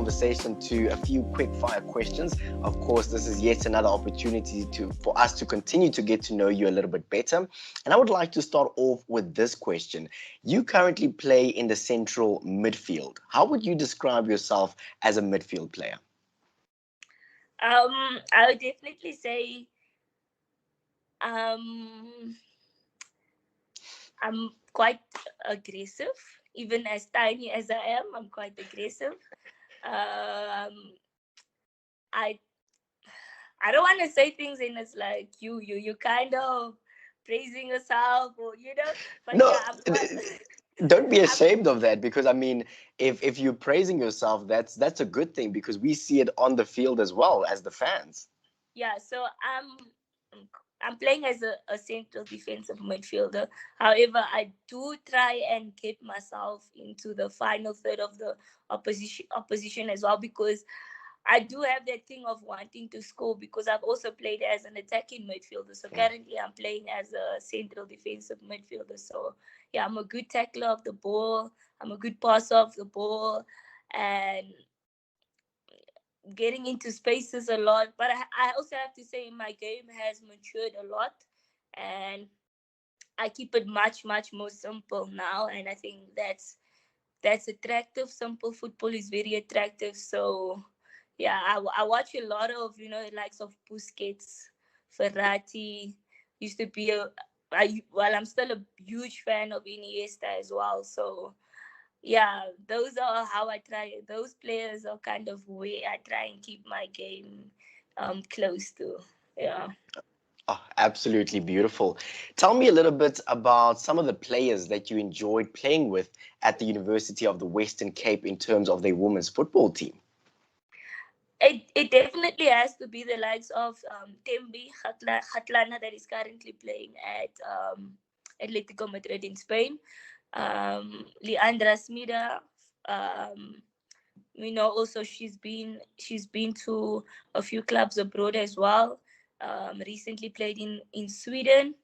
conversation to a few quick fire questions. Of course, this is yet another opportunity for us to continue to get to know you a little bit better. And I would like to start off with this question. You currently play in the central midfield. How would you describe yourself as a midfield player? I would definitely say I'm quite aggressive. Even as tiny as I am, I'm quite aggressive. Um, I I don't want to say things and it's like you kind of praising yourself or but No, yeah, I'm quite don't be I'm, ashamed of that, because I mean, if you're praising yourself, that's a good thing, because we see it on the field as well as the fans. yeah. So I'm playing as a central defensive midfielder. However, I do try and get myself into the final third of the opposition as well, because I do have that thing of wanting to score, because I've also played as an attacking midfielder. So currently I'm playing as a central defensive midfielder. So yeah, I'm a good tackler of the ball. I'm a good passer of the ball and getting into spaces a lot. But I also have to say my game has matured a lot and I keep it much, much more simple now. And I think that's attractive. Simple football is very attractive. So yeah, I watch a lot of the likes of 𝗀cie𝗰𝗶𝗹, Ferrati. Used to be I'm still a huge fan of Iniesta as well. So yeah, those are how I try. Those players are kind of where I try and keep my game close to. Yeah. Oh, absolutely beautiful. Tell me a little bit about some of the players that you enjoyed playing with at the University of the Western Cape in terms of their women's football team. It definitely has to be the likes of 𝗀𝗵𝗹𝗃𝗃 that is currently playing at Atletico Madrid in Spain. 𝗀𝗵𝗃𝗃 Smidt. Also she's been to a few clubs abroad as well. Recently played in Sweden.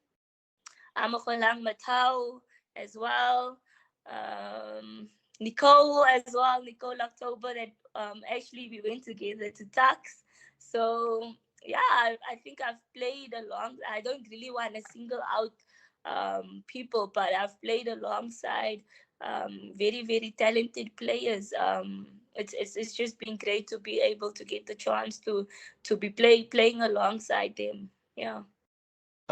𝗀𝗻𝗃𝗃 as well. Um, Nicole as well, Nicole October, that actually we went together to 𝗀𝗃𝗃. So yeah, I think I've played along. I don't really want to single out people, but I've played alongside very, very talented players. It's just been great to be able to get the chance to be playing alongside them. Yeah.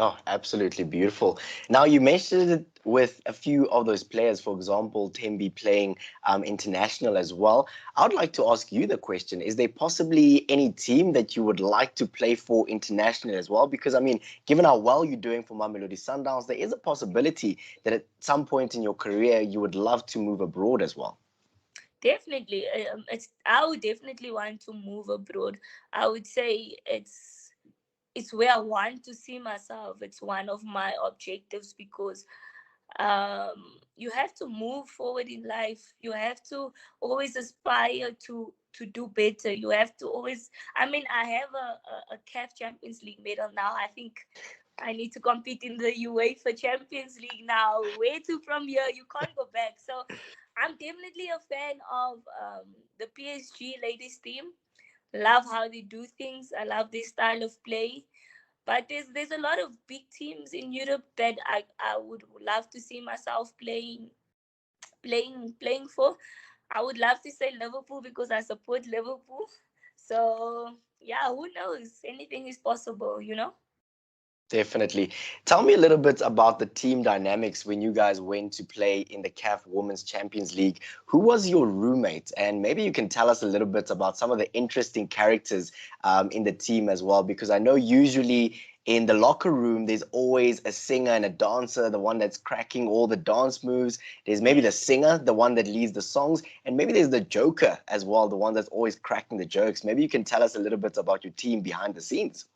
Oh, absolutely beautiful. Now, you mentioned it with a few of those players, for example, 𝗀𝗵𝗃 playing international as well. I would like to ask you the question, is there possibly any team that you would like to play for international as well? Because, I mean, given how well you're doing for Mamelodi Sundowns, there is a possibility that at some point in your career, you would love to move abroad as well. Definitely. I would definitely want to move abroad. I would say it's where I want to see myself. It's one of my objectives because you have to move forward in life. You have to always aspire to do better. You have to always. I mean, I have a CAF Champions League medal now. I think I need to compete in the UEFA Champions League now. Where to from here? You can't go back. So I'm definitely a fan of the PSG ladies team. Love how they do things. I love their style of play. But there's a lot of big teams in Europe that I would love to see myself playing for. I would love to say Liverpool because I support Liverpool. So yeah, who knows? Anything is possible. Definitely. Tell me a little bit about the team dynamics when you guys went to play in the CAF Women's Champions League. Who was your roommate? And maybe you can tell us a little bit about some of the interesting characters in the team as well, because I know usually in the locker room, there's always a singer and a dancer, the one that's cracking all the dance moves. There's maybe the singer, the one that leads the songs, and maybe there's the joker as well, the one that's always cracking the jokes. Maybe you can tell us a little bit about your team behind the scenes.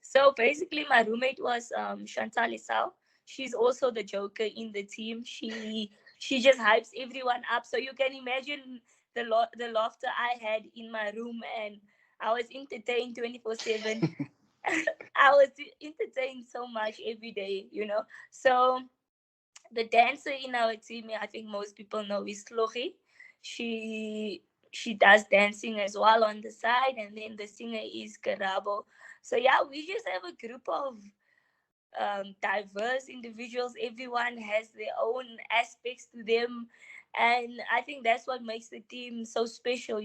So basically, my roommate was Thalea Smidt. She's also the joker in the team. She just hypes everyone up. So you can imagine the laughter I had in my room, and I was entertained 24/7. I was entertained so much every day. So the dancer in our team, I think most people know, is 𝗀𝗃𝗃𝗃. She does dancing as well on the side, and then the singer is 𝗀𝗃𝗹𝗶. So yeah, we just have a group of diverse individuals. Everyone has their own aspects to them, and I think that's what makes the team so special.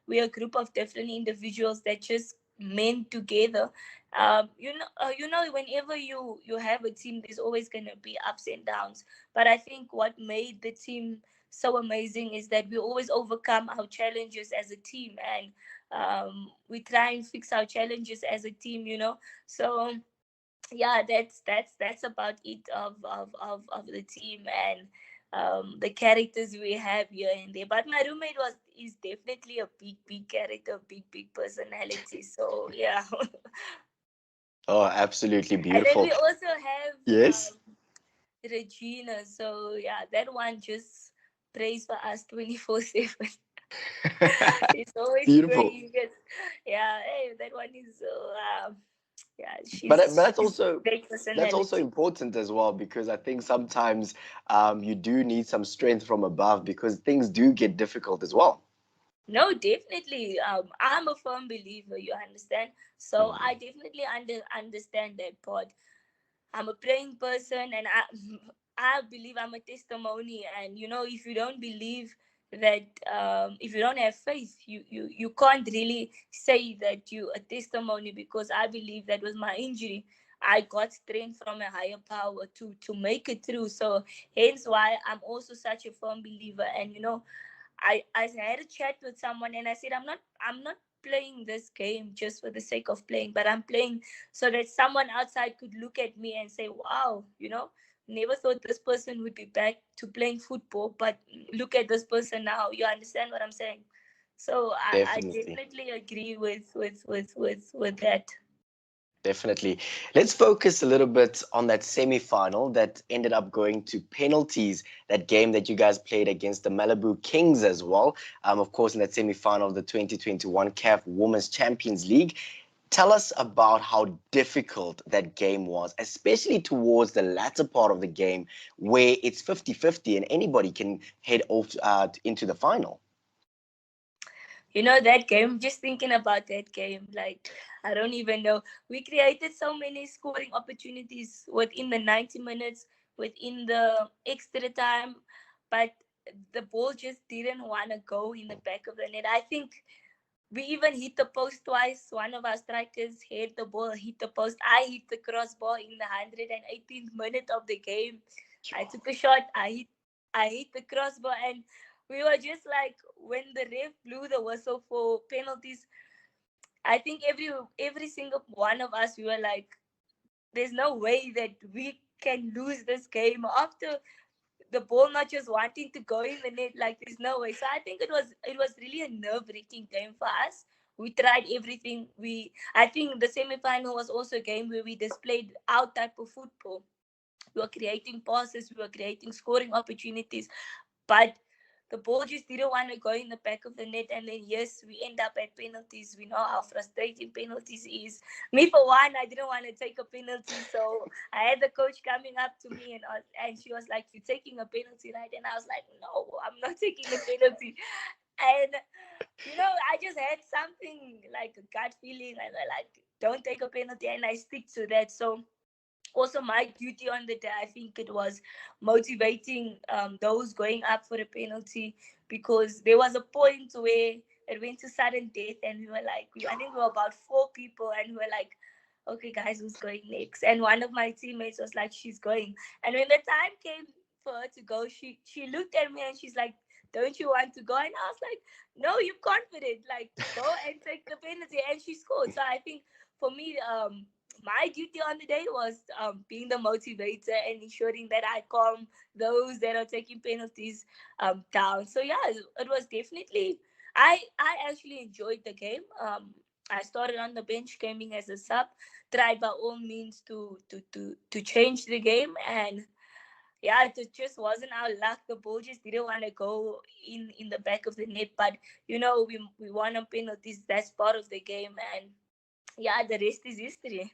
We're a group of different individuals that just meant together. Whenever you have a team, there's always gonna be ups and downs. But I think what made the team so amazing is that we always overcome our challenges as a team, and we try and fix our challenges as a team. So yeah, that's about it of the team, and the characters we have here and there. But my roommate is definitely a big character, big personality. So yeah. Oh, absolutely And then beautiful. we also have Yes. Regina. So yeah, that one just prays for us 24/7. It's always Beautiful. going. Yeah, hey, that one is yeah, But she's great that's also personality. important as well, because I think sometimes you do need some strength from above, because things do get difficult as well. No, definitely. I'm a firm believer. You understand? So Mm, I definitely understand that part. I'm a praying person, and I believe I'm a testimony. And if you don't believe that, if you don't have faith, you can't really say that you a testimony, because I believe that with my injury, I got strength from a higher power to make it through. So hence why I'm also such a firm believer. And I had a chat with someone, and I said I'm not playing this game just for the sake of playing, but I'm playing so that someone outside could look at me and say, wow, never thought this person would be back to playing football, but look at this person now. You understand what I'm saying? So I definitely. definitely agree with that. Definitely. Let's focus a little bit on that semi-final that ended up going to penalties. That game that you guys played against the Malibu Kings as well. Of course, in that semi-final of the 2021 CAF Women's Champions League. Tell us about how difficult that game was, especially towards the latter part of the game, where it's 50-50 and anybody can head off into the final. That game, just thinking about that game, like, I don't even know. We created so many scoring opportunities within the 90 minutes, within the extra time, but the ball just didn't want to go in the back of the net. I think we even hit the post twice. One of our strikers hit the ball, hit the post. I hit the crossbar in the 118th minute of the game. I took a shot. I hit the crossbar, and we were just like, when the ref blew the whistle for penalties, I think every single one of us, we were like, there's no way that we can lose this game after the ball not just wanting to go in the net. Like, there's no way. So I think it was really a nerve-wracking game for us. We tried everything. I think the semi-final was also a game where we displayed our type of football. We were creating passes, we were creating scoring opportunities, but the ball just didn't want to go in the back of the net. And then, yes, we end up at penalties. We know how frustrating penalties is. Me, for one, I didn't want to take a penalty. So I had the coach coming up to me, and she was like, "You're taking a penalty, right?" And I was like, "No, I'm not taking a penalty." And, I just had something like a gut feeling, and I like, don't take a penalty. And I stick to that. So also my duty on the day, I think it was motivating those going up for a penalty, because there was a point where it went to sudden death, and we were like, I think we were about 4 people, and we were like, okay guys, who's going next? And one of my teammates was like, she's going. And when the time came for her to go, she looked at me and she's like, don't you want to go? And I was like, no, you're confident, like, go and take the penalty. And she scored. So I think for me, my duty on the day was being the motivator and ensuring that I calm those that are taking penalties down. So yeah, it was definitely. I actually enjoyed the game. I started on the bench, came in as a sub, tried by all means to change the game, and yeah, it just wasn't our luck. The ball just didn't want to go in the back of the net, but we won on penalties. That's part of the game, and yeah, the rest is history.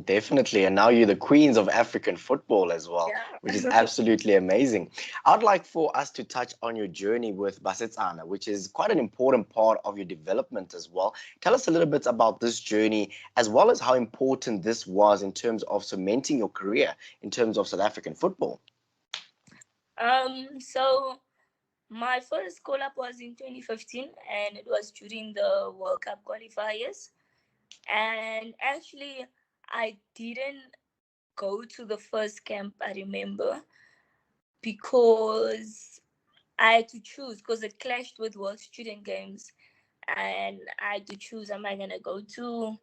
Definitely. And now you're the queens of African football as well, which is Yeah. absolutely amazing. I'd like for us to touch on your journey with 𝗙𝗻𝗋, which is quite an important part of your development as well. Tell us a little bit about this journey, as well as how important this was in terms of cementing your career in terms of South African football. So my first call up was in 2015, and it was during the World Cup qualifiers. And actually, I didn't go to the first camp, I remember, because I had to choose because it clashed with World Student Games. And I had to choose, am I going to go to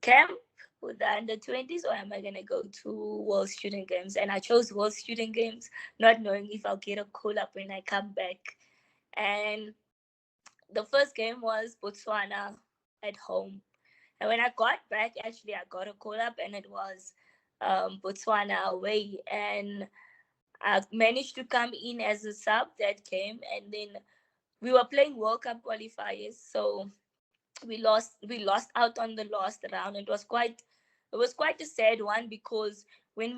camp with the under 20s, or am I going to go to World Student Games? And I chose World Student Games, not knowing if I'll get a call up when I come back. And the first game was Botswana at home. And when I got back, actually, I got a call up, and it was Botswana away. And I managed to come in as a sub that game. And then we were playing World Cup qualifiers. So we lost out on the last round. It was quite a sad one, because when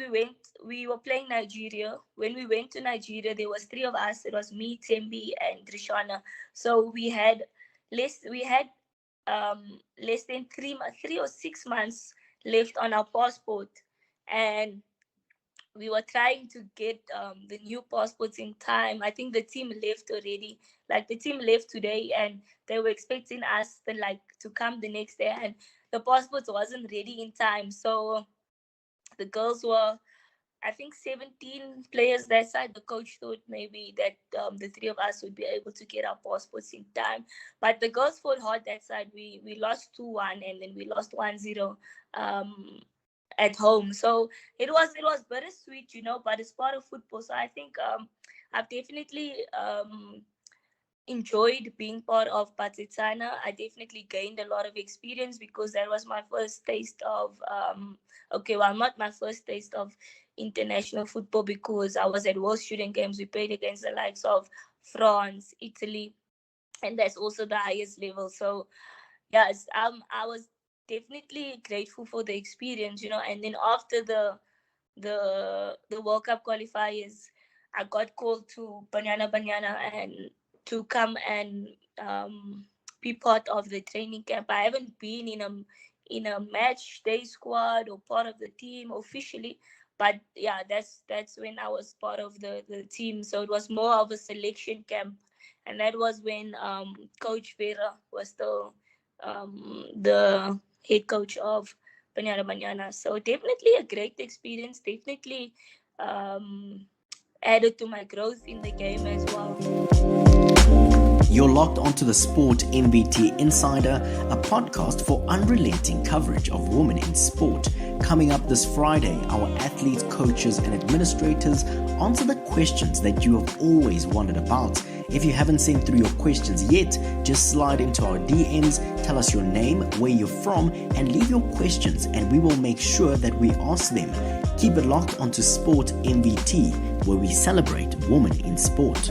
we were playing Nigeria. When we went to Nigeria, there was three of us. It was me, Tembi, and Trishana. So we had less than 3 or 6 months left on our passport, and we were trying to get the new passports in time. I think the team left already. Like, the team left today, and they were expecting us to come the next day, and the passports wasn't ready in time. So the girls were, I think, 17 players that side. The coach thought maybe that the three of us would be able to get our passports in time, but the girls fought hard that side. We lost 2-1, and then we lost 1-0. At home. So it was bittersweet, but it's part of football. So I think I've definitely enjoyed being part of 𝗙𝗻𝗋. I definitely gained a lot of experience, because that was my first taste of not my first taste of international football, because I was at World Student Games. We played against the likes of France, Italy, and that's also the highest level. So yes, I was definitely grateful for the experience, and then after the World Cup qualifiers, I got called to Banyana and to come and be part of the training camp. I haven't been in a match day squad or part of the team officially, but yeah, that's when I was part of the team. So it was more of a selection camp, and that was when Coach was still the head coach of Banyana. So definitely a great experience. Definitely added to my growth in the game as well. You're locked onto the Sport MBT Insider, a podcast for unrelenting coverage of women in sport. Coming up this Friday, our athletes, coaches, and administrators answer the questions that you have always wondered about. If you haven't sent through your questions yet, just slide into our DMs, tell us your name, where you're from, and leave your questions, and we will make sure that we ask them. Keep it locked onto Sport MBT, where we celebrate women in sport.